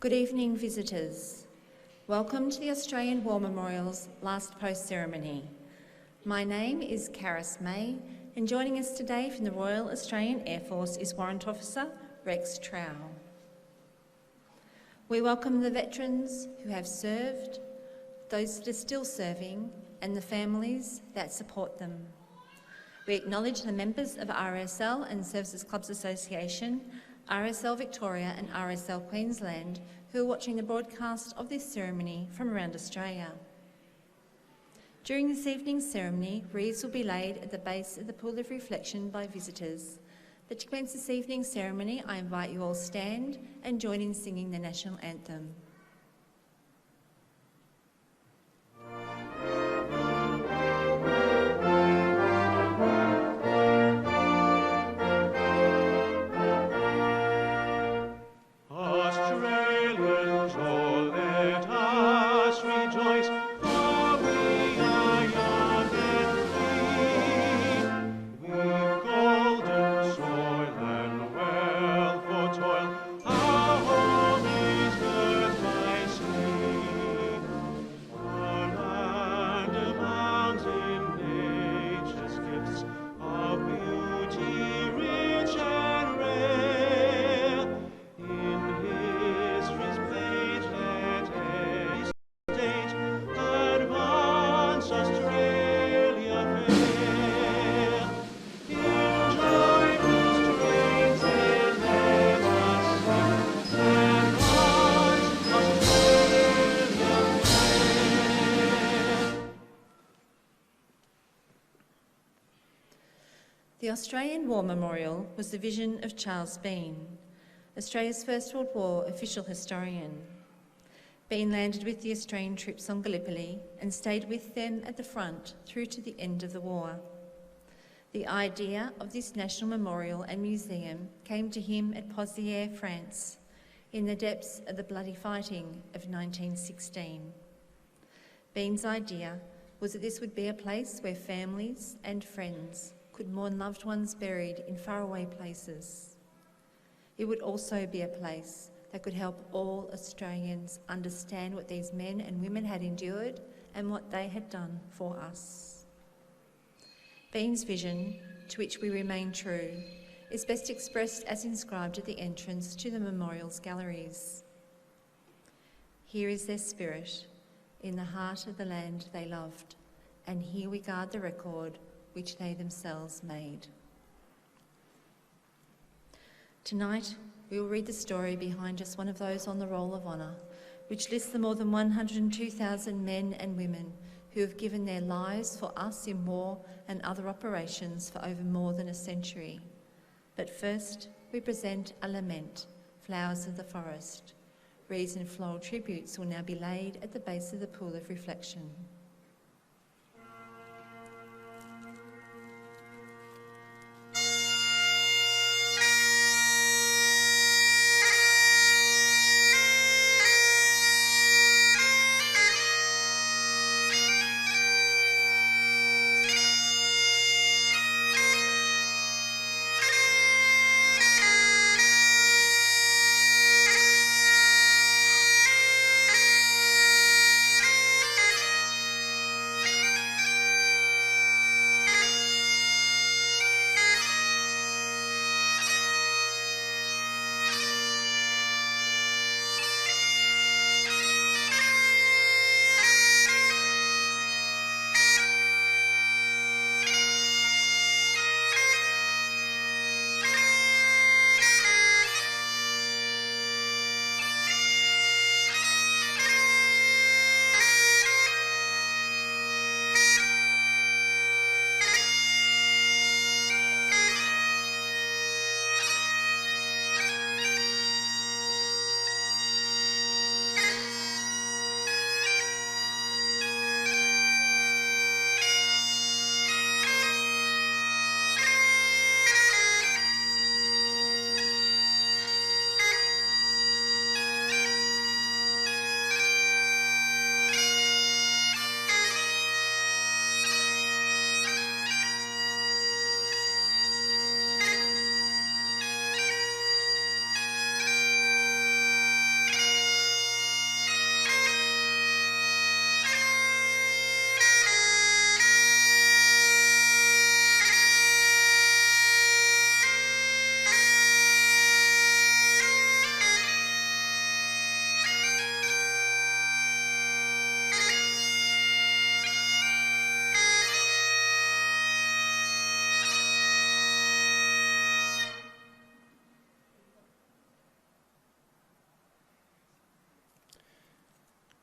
Good evening, visitors. Welcome to the Australian War Memorial's last post ceremony. My name is Caris May, and joining us today from the Royal Australian Air Force is Warrant Officer Rex Trow. We welcome the veterans who have served, those that are still serving, and the families that support them. We acknowledge the members of RSL and Services Clubs Association, RSL Victoria and RSL Queensland who are watching the broadcast of this ceremony from around Australia. During this evening's ceremony, wreaths will be laid at the base of the Pool of Reflection by visitors. But to commence this evening's ceremony, I invite you all stand and join in singing the National Anthem. The Australian War Memorial was the vision of Charles Bean, Australia's First World War official historian. Bean landed with the Australian troops on Gallipoli and stayed with them at the front through to the end of the war. The idea of this national memorial and museum came to him at Pozières, France, in the depths of the bloody fighting of 1916. Bean's idea was that this would be a place where families and friends could mourn loved ones buried in faraway places. It would also be a place that could help all Australians understand what these men and women had endured and what they had done for us. Bean's vision, to which we remain true, is best expressed as inscribed at the entrance to the memorial's galleries. Here is their spirit, in the heart of the land they loved, and here we guard the record which they themselves made. Tonight, we will read the story behind just one of those on the Roll of Honour, which lists the more than 102,000 men and women who have given their lives for us in war and other operations for over more than a century. But first, we present a lament, Flowers of the Forest. Wreaths and floral tributes will now be laid at the base of the Pool of Reflection.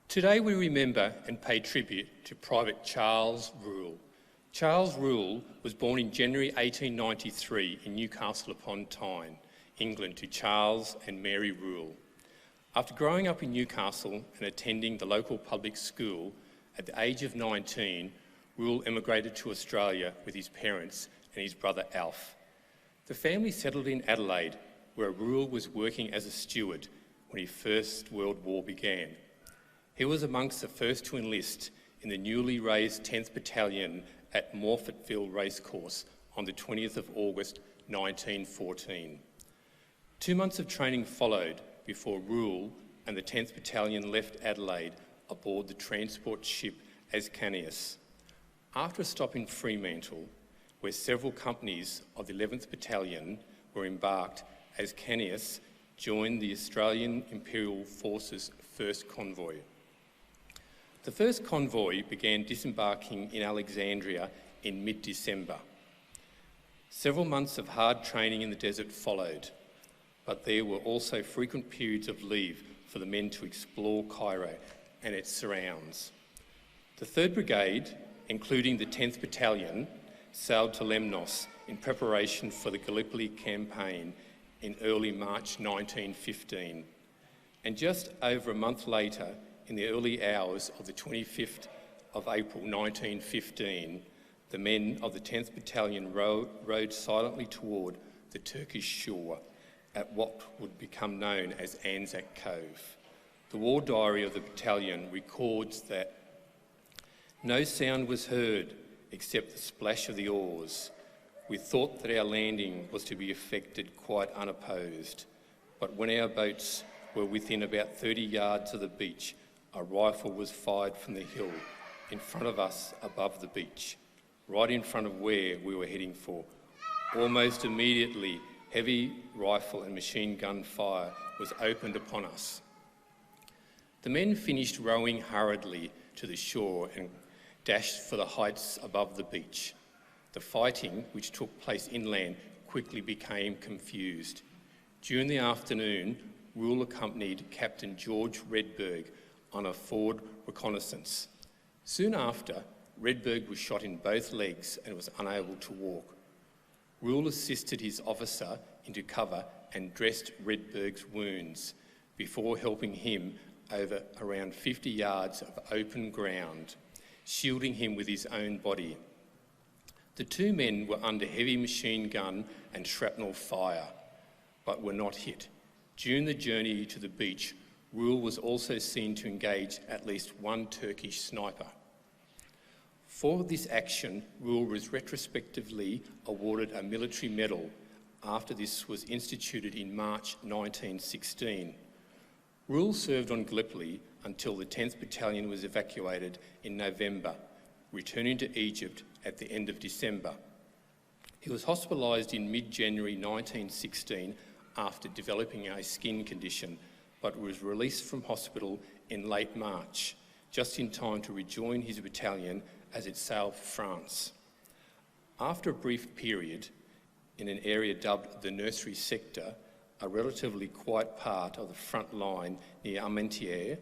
Today we remember and pay tribute to Private Charles Rule. Charles Rule was born in January 1893 in Newcastle upon Tyne, England, to Charles and Mary Rule. After growing up in Newcastle and attending the local public school, at the age of 19, Rule emigrated to Australia with his parents and his brother Alf. The family settled in Adelaide, where Rule was working as a steward when the First World War began. He was amongst the first to enlist in the newly raised 10th Battalion at Morphettville Racecourse on the 20th of August 1914. 2 months of training followed before Rule and the 10th Battalion left Adelaide aboard the transport ship Ascanius. After a stop in Fremantle, where several companies of the 11th Battalion were embarked, Ascanius joined the Australian Imperial Forces' first convoy. The first convoy began disembarking in Alexandria in mid-December. Several months of hard training in the desert followed, but there were also frequent periods of leave for the men to explore Cairo and its surrounds. The 3rd Brigade, including the 10th Battalion, sailed to Lemnos in preparation for the Gallipoli campaign in early March 1915. And just over a month later, in the early hours of the 25th of April 1915, the men of the 10th Battalion rowed silently toward the Turkish shore at what would become known as Anzac Cove. The war diary of the battalion records that no sound was heard except the splash of the oars. We thought that our landing was to be effected quite unopposed, but when our boats were within about 30 yards of the beach, a rifle was fired from the hill in front of us above the beach, right in front of where we were heading for. Almost immediately, heavy rifle and machine gun fire was opened upon us. The men finished rowing hurriedly to the shore and dashed for the heights above the beach. The fighting, which took place inland, quickly became confused. During the afternoon, Rule accompanied Captain George Redberg on a forward reconnaissance. Soon after, Redberg was shot in both legs and was unable to walk. Rule assisted his officer into cover and dressed Redberg's wounds before helping him over around 50 yards of open ground, shielding him with his own body. The 2 men were under heavy machine gun and shrapnel fire, but were not hit. During the journey to the beach, Rule was also seen to engage at least 1 Turkish sniper. For this action, Rule was retrospectively awarded a military medal after this was instituted in March 1916. Rule served on Gallipoli until the 10th Battalion was evacuated in November, returning to Egypt at the end of December. He was hospitalised in mid-January 1916 after developing a skin condition, but was released from hospital in late March, just in time to rejoin his battalion as it sailed for France. After a brief period in an area dubbed the Nursery Sector, a relatively quiet part of the front line near Armentières,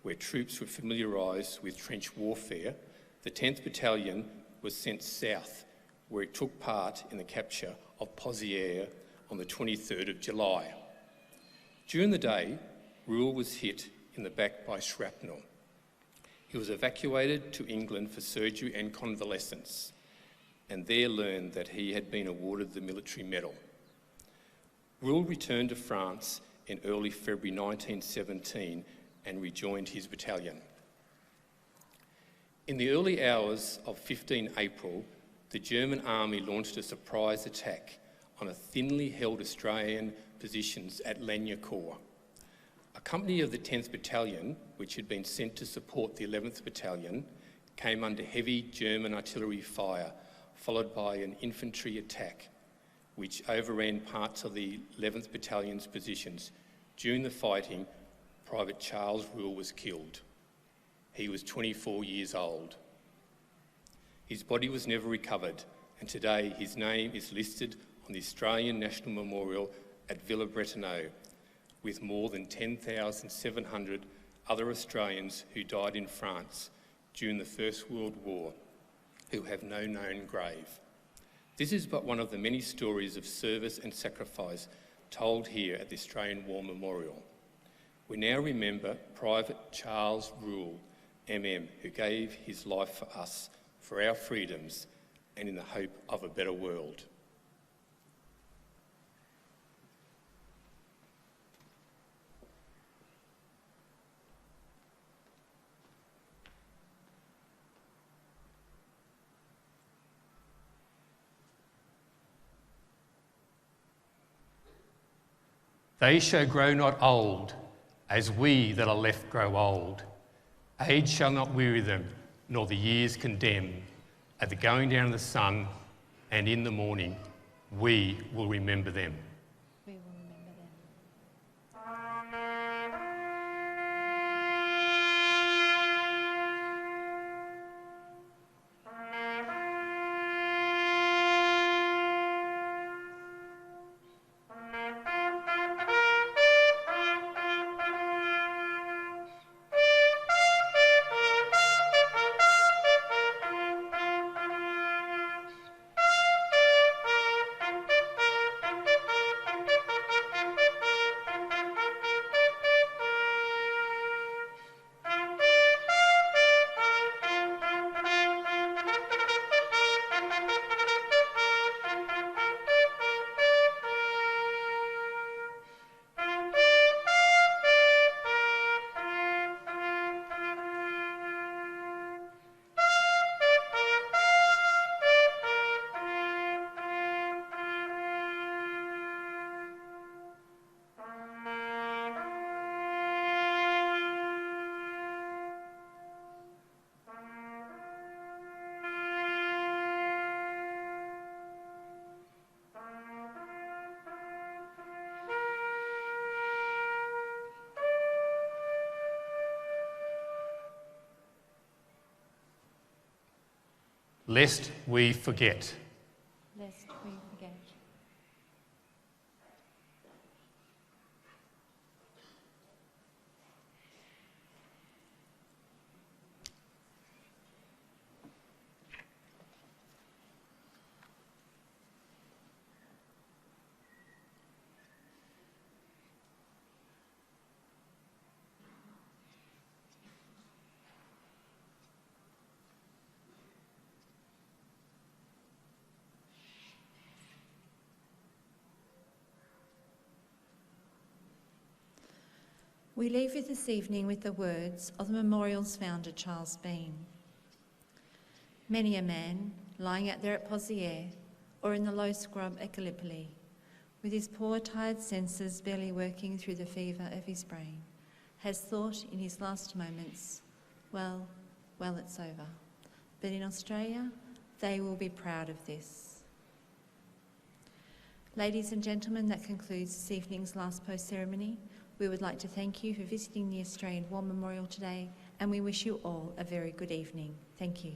where troops were familiarised with trench warfare, the 10th Battalion was sent south, where it took part in the capture of Pozières on the 23rd of July. During the day, Rule was hit in the back by shrapnel. He was evacuated to England for surgery and convalescence, and there learned that he had been awarded the military medal. Rule returned to France in early February 1917 and rejoined his battalion. In the early hours of 15 April, the German army launched a surprise attack on a thinly held Australian positions at Lagnicourt. A company of the 10th Battalion, which had been sent to support the 11th Battalion, came under heavy German artillery fire, followed by an infantry attack, which overran parts of the 11th Battalion's positions. During the fighting, Private Charles Rule was killed. He was 24 years old. His body was never recovered, and today his name is listed on the Australian National Memorial at Villa Bretonneux, with more than 10,700 other Australians who died in France during the First World War who have no known grave. This is but one of the many stories of service and sacrifice told here at the Australian War Memorial. We now remember Private Charles Rule, MM, who gave his life for us, for our freedoms, and in the hope of a better world. They shall grow not old, as we that are left grow old. Age shall not weary them, nor the years condemn. At the going down of the sun and in the morning, we will remember them. We will remember them. Lest we forget. Lest we forget. We leave you this evening with the words of the memorial's founder, Charles Bean. Many a man, lying out there at Pozières or in the low scrub at Gallipoli, with his poor tired senses barely working through the fever of his brain, has thought in his last moments, well, it's over. But in Australia, they will be proud of this. Ladies and gentlemen, that concludes this evening's last post ceremony. We would like to thank you for visiting the Australian War Memorial today, and we wish you all a very good evening. Thank you.